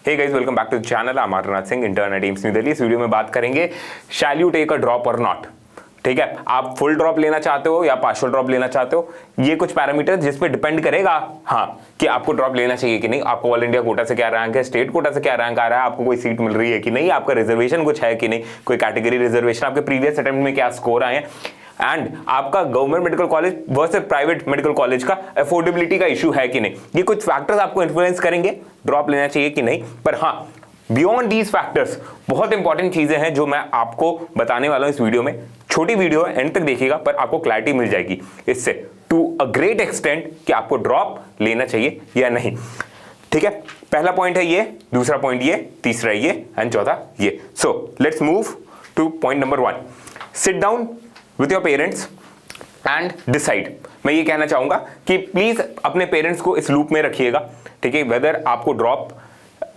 Hey guys, welcome back to the channel. I'm Amarnath Singh, intern at AIIMS New Delhi. इस video में बात करेंगे shall you take a drop और not. ठीक है, आप फुल ड्रॉप लेना चाहते हो या पार्शियल ड्रॉप लेना चाहते हो, ये कुछ पैरामीटर जिस पे डिपेंड करेगा हाँ कि आपको ड्रॉप लेना चाहिए कि नहीं, आपको ऑल इंडिया कोटा से क्या रैंक है, स्टेट कोटा से क्या रैंक आ रहा है, आपको कोई सीट मिल रही है कि नहीं, आपका रिजर्वेशन कुछ है कि नहीं, कोई कैटेगरी रिजर्वेशन, आपके प्रीवियस अटेम्प्ट में क्या स्कोर आए हैं, एंड आपका government medical college versus private medical college का अफोर्डेबिलिटी का इशू है कि नहीं। ये कुछ फैक्टर्स आपको इन्फ्लुएंस करेंगे ड्रॉप लेना चाहिए कि नहीं। पर हाँ, बियॉन्ड दीज फैक्टर्स बहुत इंपॉर्टेंट चीजें हैं जो मैं आपको बताने वाला हूं इस वीडियो में। छोटी वीडियो है, एंड तक देखिएगा, पर आपको क्लैरिटी मिल जाएगी इससे टू अ ग्रेट एक्सटेंट कि आपको ड्रॉप लेना चाहिए या नहीं। ठीक है, पहला पॉइंट है ये, दूसरा पॉइंट ये, तीसरा ये एंड चौथा ये। So let's move two point number 1। Sit down with your parents and decide. मैं ये कहना चाहूंगा कि प्लीज अपने पेरेंट्स को इस लूप में रखिएगा। ठीक है, वेदर आपको ड्रॉप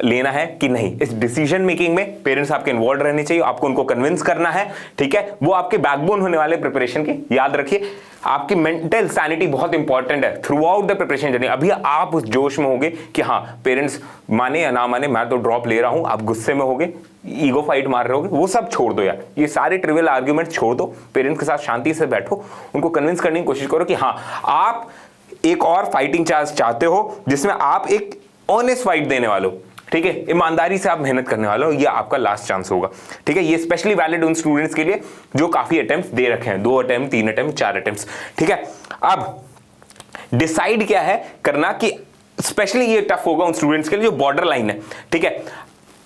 लेना है कि नहीं, इस डिसीजन मेकिंग में पेरेंट्स आपके इन्वॉल्व रहने चाहिए, आपको उनको कन्विंस करना है। ठीक है, वो आपके बैकबोन होने वाले प्रिपरेशन की। याद रखिए, आपकी मेंटल सैनिटी बहुत इंपॉर्टेंट है through out the preparation journey. अभी आप उस जोश में होगे कि हाँ पेरेंट्स माने या ना माने, मैं तो ड्रॉप ले रहा हूं, आप गुस्से में होगे, ईगो फाइट मार रहे होगे, वो सब छोड़ दो यार, ये सारे ट्रिवियल आर्ग्यूमेंट छोड़ दो। पेरेंट्स के साथ शांति से बैठो, उनको कन्विंस करने की कोशिश करो कि हाँ आप एक और फाइटिंग चांस चाहते हो जिसमें आप एक ऑनेस्ट फाइट देने वाले हो। ठीक है, ईमानदारी से आप मेहनत करने वाले हो, ये आपका लास्ट चांस होगा। ठीक है, ये स्पेशली वैलिड उन स्टूडेंट्स के लिए जो काफी अटेम्प्ट्स दे रखे हैं, 2 अटेम्प्ट, 3 अटेम्प्ट, 4 अटेम्प्ट्स। ठीक है, अब डिसाइड क्या है करना कि स्पेशली ये टफ होगा उन स्टूडेंट्स के लिए जो बॉर्डर लाइन है। ठीक है,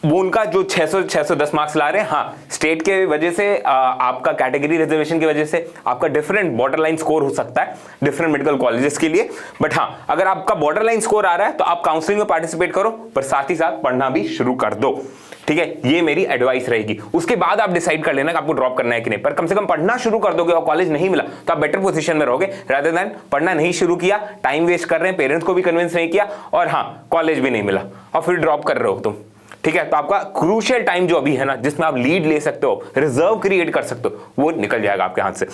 वो उनका जो 610 मार्क्स ला रहे हैं, हाँ स्टेट के वजह से, आपका कैटेगरी रिजर्वेशन की वजह से आपका डिफरेंट बॉर्डर लाइन स्कोर हो सकता है डिफरेंट मेडिकल कॉलेजेस के लिए। बट हाँ, अगर आपका बॉर्डर लाइन स्कोर आ रहा है तो आप काउंसलिंग में पार्टिसिपेट करो, पर साथ ही साथ पढ़ना भी शुरू कर दो। ठीक है, ये मेरी एडवाइस रहेगी। उसके बाद आप डिसाइड कर लेना कि आपको ड्रॉप करना है कि नहीं, पर कम से कम पढ़ना शुरू कर दोगे और कॉलेज नहीं मिला तो आप बेटर पोजीशन में रहोगे, रादर देन पढ़ना नहीं शुरू किया, टाइम वेस्ट कर रहे हैं, पेरेंट्स को भी कन्विंस नहीं किया और हाँ कॉलेज भी नहीं मिला और फिर ड्रॉप कर रहे हो तुम। ठीक है, तो आपका क्रूशियल टाइम जो अभी है ना, जिसमें आप लीड ले सकते हो, रिजर्व क्रिएट कर सकते हो, वो निकल जाएगा आपके हाथ से।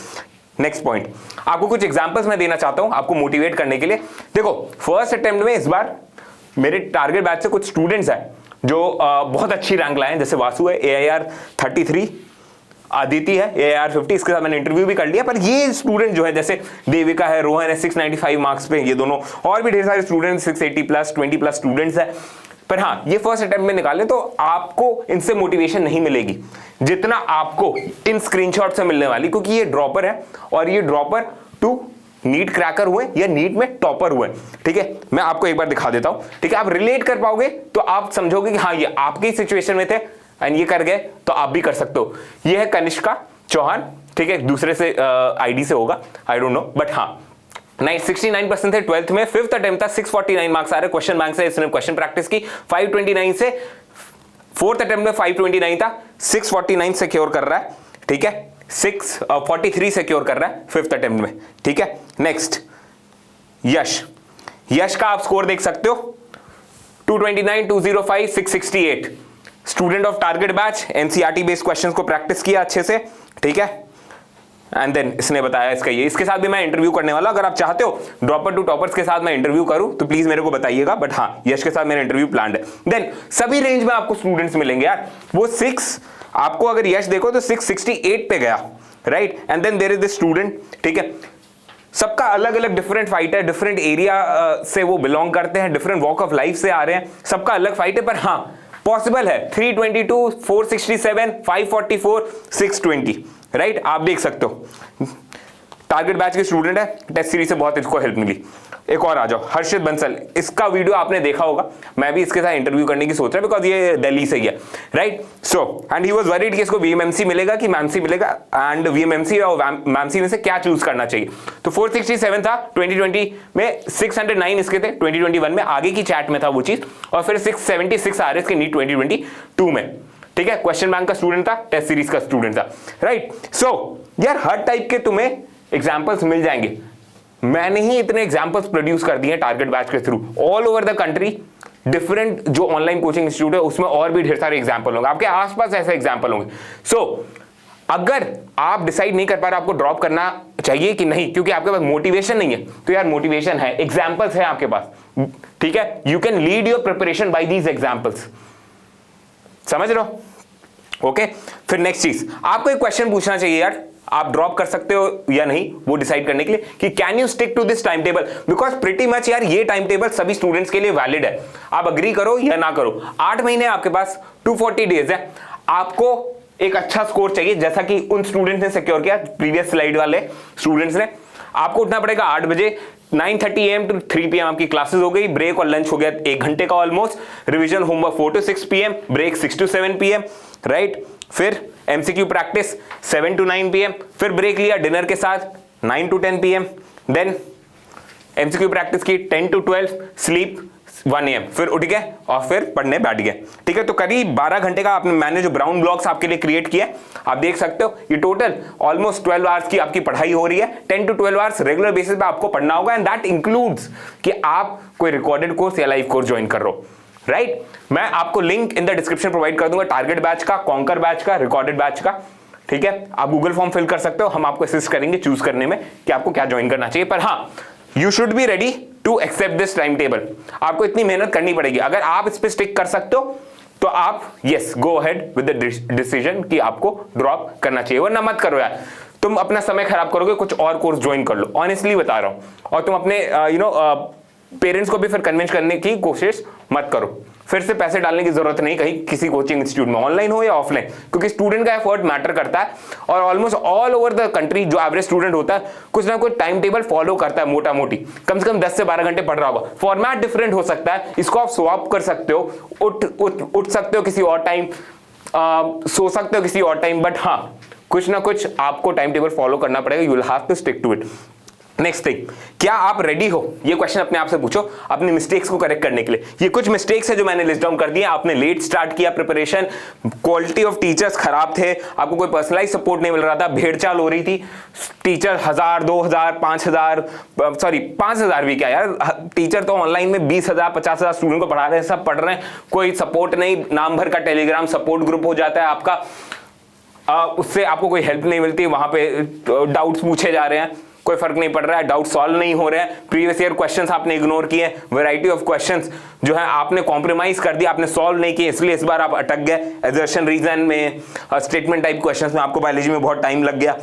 नेक्स्ट पॉइंट, आपको कुछ एग्जांपल्स मैं देना चाहता हूं आपको मोटिवेट करने के लिए। देखो, फर्स्ट अटेम्प्ट में इस बार मेरे टारगेट बैच से कुछ स्टूडेंट्स हैं जो बहुत अच्छी रैंक लाए हैं, जैसे वासु है AIR 33, आदिति है AIR 50, इसके साथ मैंने इंटरव्यू भी कर लिया। पर ये स्टूडेंट जो है, जैसे देविका है, रोहन है 695 मार्क्स पे, ये दोनों, और भी ढेर सारे स्टूडेंट्स 680 प्लस 20 प्लस स्टूडेंट्स है। पर हाँ, ये फर्स्ट अटेम्प्ट में निकाले तो आपको इनसे मोटिवेशन नहीं मिलेगी जितना आपको इन स्क्रीनशॉट से मिलने वाली, क्योंकि ये ड्रॉपर है और ये ड्रॉपर टू नीट क्रैकर हुए या नीट में टॉपर हुए। ठीक है, मैं आपको एक बार दिखा देता हूं। ठीक है, आप रिलेट कर पाओगे तो आप समझोगे कि हाँ ये आपके सिचुएशन में थे एंड ये कर गए तो आप भी कर सकते हो। ये है कनिष्का चौहान। ठीक है, दूसरे से आईडी से होगा, आई डोंट नो, बट हाँ 69% थे 12th में। 5th अटेम्प्ट था, 649 मार्क्स आ रहे क्वेश्चन बैंक से, इसने क्वेश्चन प्रैक्टिस की 529 से। 4th अटेम्प्ट में 529 था, 649 सिक्योर कर रहा है। ठीक है, 643 सिक्योर कर रहा है 5th अटेम्प्ट में। ठीक है, नेक्स्ट यश का आप स्कोर देख सकते हो, 229, 205, 668। Student of target batch, NCERT based questions को प्रैक्टिस किया अच्छे से। ठीक है, एंड देन इसने बताया इसका ये, इसके साथ भी मैं इंटरव्यू करने वाला। अगर आप चाहते हो ड्रॉपर टू टॉपर्स के साथ मैं इंटरव्यू करूं तो प्लीज मेरे को बताइएगा। बट हाँ, यश के साथ मेरा इंटरव्यू प्लान्ड है। देन सभी रेंज में आपको स्टूडेंट्स मिलेंगे यार। वो 6, आपको अगर यश देखो तो 668 पे गया, right. And then there is this student. ठीक है, सबका अलग अलग डिफरेंट फाइट है, डिफरेंट एरिया से वो बिलोंग करते हैं, डिफरेंट वॉक ऑफ लाइफ से आ रहे हैं, सबका अलग फाइट है। पर हाँ पॉसिबल है 322, 467, 544, 620, राइट। आप देख सकते हो टारगेट बैच के स्टूडेंट है, टेस्ट सीरीज से बहुत इसको हेल्प मिली। एक और आ जाओ, हर्षित बंसल, इसका वीडियो आपने देखा होगा, मैं भी इसके साथ इंटरव्यू करने की सोच रहा हूं बिकॉज ये दिल्ली से ही है, right. So and he was worried कि इसको VMMC मिलेगा कि मैमसी मिलेगा, एंड VMMC और मैमसी में से क्या चूज करना चाहिए। तो 467 था 2020 में, 609 इसके थे 2021 में, आगे की चैट में था वो चीज, और फिर 676 आ रहे इसके नीट 2022 में। ठीक है, क्वेश्चन बैंक का स्टूडेंट था, टेस्ट सीरीज का स्टूडेंट था, राइट। सो यार हर टाइप के तुम्हें एग्जाम्पल्स मिल जाएंगे। मैंने ही इतने एग्जाम्पल्स प्रोड्यूस कर दिए टारगेट बैच के through all over the country. Different जो ऑनलाइन कोचिंग इंस्टीट्यूट है उसमें और भी ढेर सारे एग्जाम्पल होंगे, आपके आसपास ऐसे एग्जाम्पल होंगे। सो अगर आप डिसाइड नहीं कर पा रहे आपको ड्रॉप करना चाहिए कि नहीं, क्योंकि आपके पास मोटिवेशन नहीं है, तो यार मोटिवेशन है, एग्जाम्पल्स है आपके पास। ठीक है, you can lead your preparation bye these examples. समझ रहे हो? ओके, फिर नेक्स्ट चीज, आपको एक क्वेश्चन पूछना चाहिए यार, आप ड्रॉप कर सकते हो या नहीं वो डिसाइड करने के लिए कि can you stick to this time table, because pretty much यार ये टाइम टेबल सभी स्टूडेंट्स के लिए वैलिड है, आप अग्री करो या ना करो। 8 महीने आपके पास, 240 डेज है, आपको एक अच्छा स्कोर चाहिए जैसा कि उन स्टूडेंट्स ने सिक्योर किया, प्रीवियस स्लाइड वाले स्टूडेंट्स ने। आपको उठना पड़ेगा 8 बजे, 9:30 AM to 3 PM आपकी क्लासेस हो गई, ब्रेक और लंच हो गया 1 घंटे का almost, revision homework 4 to 6 PM, break 6 to 7 PM, राइट। फिर MCQ प्रैक्टिस 7 to 9 PM, फिर ब्रेक लिया डिनर के साथ 9 to 10 PM, then MCQ practice की 10 to 12, स्लीप 1 AM, फिर उठ गए और फिर पढ़ने बैठ गए। ठीक है, तो करीब 12 घंटे का आपने, मैंने जो ब्राउन ब्लॉक्स आपके लिए क्रिएट किया आप देख सकते हो, ये टोटल ऑलमोस्ट 12 आवर्स की आपकी पढ़ाई हो रही है। 10 to 12 आवर्स रेगुलर बेसिस पे आपको पढ़ना होगा, एंड दैट इंक्लूड्स कि आप कोई रिकॉर्डेड कोर्स या लाइव कोर्स ज्वाइन कर रहे हो, राइट। मैं आपको link in the description provide कर दूंगा, टारगेट बैच का, कॉन्कर बैच का, रिकॉर्डेड बैच का। ठीक है, आप गूगल फॉर्म फिल कर सकते हो, हम आपको असिस्ट करेंगे चूज करने में कि आपको क्या ज्वाइन करना चाहिए। पर हाँ, you should be ready to accept this time table, आपको इतनी मेहनत करनी पड़ेगी। अगर आप इस पे स्टिक कर सकते हो तो आप yes go ahead with the decision कि आपको ड्रॉप करना चाहिए, वरना मत करो यार, तुम अपना समय खराब करोगे, कुछ और कोर्स ज्वाइन कर लो, ऑनेस्टली बता रहा हूं। और तुम अपने पेरेंट्स को भी फिर कन्विंस करने की कोशिश मत करो, फिर से पैसे डालने की जरूरत नहीं कहीं किसी कोचिंग इंस्टीट्यूट में, ऑनलाइन हो या ऑफलाइन, क्योंकि स्टूडेंट का एफर्ट मैटर करता है। और almost all over the country जो एवरेज स्टूडेंट होता है कुछ ना कुछ टाइम टेबल फॉलो करता है, मोटा मोटी कम से कम 10 से 12 घंटे पढ़ रहा होगा। फॉर्मेट डिफरेंट हो सकता है, इसको आप स्वैप कर सकते हो, उठ सकते हो किसी और टाइम, सो सकते हो किसी और टाइम, बट हाँ कुछ ना कुछ आपको टाइम टेबल फॉलो करना पड़ेगा, you will have to stick to it. Next thing, क्या आप रेडी हो? ये क्वेश्चन अपने आप से पूछो अपनी मिस्टेक्स को करेक्ट करने के लिए। ये कुछ मिस्टेक्स है जो मैंने लिस्ट डाउन कर दिए। आपने लेट स्टार्ट किया प्रिपरेशन, क्वालिटी ऑफ टीचर्स खराब थे, आपको कोई पर्सनलाइज सपोर्ट नहीं मिल रहा था, भेड़चाल हो रही थी, टीचर 1000 2000 5000 सॉरी 5000 भी क्या यार, टीचर तो ऑनलाइन में 20,000 50,000 स्टूडेंट को पढ़ा रहे हैं, सब पढ़ रहे हैं, कोई सपोर्ट नहीं, नाम भर का टेलीग्राम सपोर्ट ग्रुप हो जाता है आपका, उससे आपको कोई हेल्प नहीं मिलती, वहां पे डाउट्स पूछे जा रहे हैं, कोई फर्क नहीं पड़ रहा है, डाउट सॉल्व नहीं हो रहे हैं, प्रीवियस ईयर क्वेश्चंस आपने इग्नोर किए, वैरायटी ऑफ क्वेश्चंस जो है आपने कॉम्प्रोमाइज कर दिया, आपने सॉल्व नहीं किए, इसलिए इस बार आप अटक गए। एजर्शन रीजन में, स्टेटमेंट टाइप क्वेश्चंस में आपको बायोलॉजी में बहुत टाइम लग गया।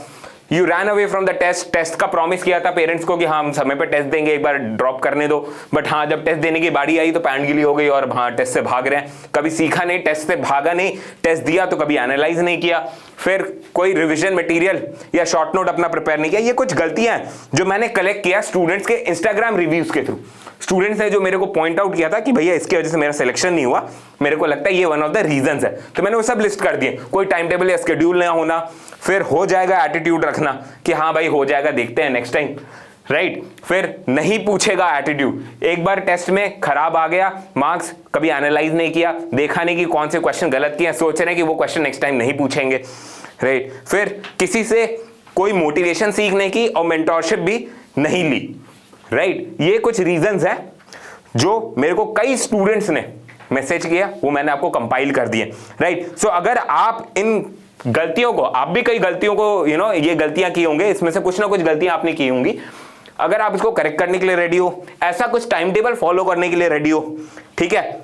You ran away from the test, test का प्रॉमिस किया था पेरेंट्स को कि हाँ हम समय पे टेस्ट देंगे, एक बार ड्रॉप करने दो, बट हाँ जब टेस्ट देने की बारी आई तो पैंट गिली हो गई और हाँ टेस्ट से भाग रहे हैं, कभी सीखा नहीं, टेस्ट से भागा नहीं, टेस्ट दिया तो कभी एनालाइज नहीं किया, फिर कोई रिवीजन मटेरियल या शॉर्ट नोट अपना प्रिपेयर नहीं किया। ये कुछ गलतियां हैं जो मैंने कलेक्ट किया स्टूडेंट्स के इंस्टाग्राम रिव्यूज के थ्रू। स्टूडेंट्स ने जो मेरे को पॉइंट आउट किया था कि भैया इसकी वजह से मेरा सिलेक्शन नहीं हुआ, मेरे को लगता है ये वन ऑफ द रीजंस है, तो मैंने वो सब लिस्ट कर दिए। कोई टाइम टेबल या शेड्यूल ना होना, फिर हो जाएगा एटीट्यूड रखना कि हाँ भाई हो जाएगा, देखते हैं नेक्स्ट टाइम, राइट। फिर नहीं पूछेगा एटीट्यूड, एक बार टेस्ट में खराब आ गया मार्क्स, कभी एनालाइज नहीं किया, देखा नहीं कि कौन से क्वेश्चन गलत किए, सोच रहे हैं कि वो क्वेश्चन नेक्स्ट टाइम नहीं पूछेंगे, राइट। फिर किसी से कोई मोटिवेशन सीखने की और मेंटोरशिप भी नहीं ली, राइट। ये कुछ रीजंस हैं जो मेरे को कई स्टूडेंट्स ने मैसेज किया, वो मैंने आपको कंपाइल कर दिए, राइट। सो अगर आप इन गलतियों को, आप भी कई गलतियों को ये गलतियां की होंगे, इसमें से कुछ ना कुछ गलतियां आपने की होंगी, अगर आप इसको करेक्ट करने के लिए रेडी हो, ऐसा कुछ टाइम टेबल फॉलो करने के लिए रेडी हो, ठीक है,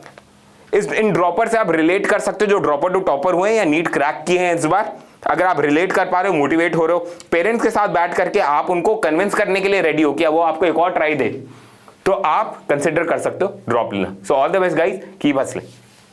इन ड्रॉपर से आप रिलेट कर सकते हो जो ड्रॉपर टू टॉपर हुए या नीट क्रैक किए हैं इस बार। अगर आप रिलेट कर पा रहे हो, मोटिवेट हो रहे हो, पेरेंट्स के साथ बैठ करके आप उनको कन्विंस करने के लिए रेडी हो कि वो आपको एक और ट्राई दे, तो आप कंसिडर कर सकते हो ड्रॉप लेना। So all the best guys, keep hustling.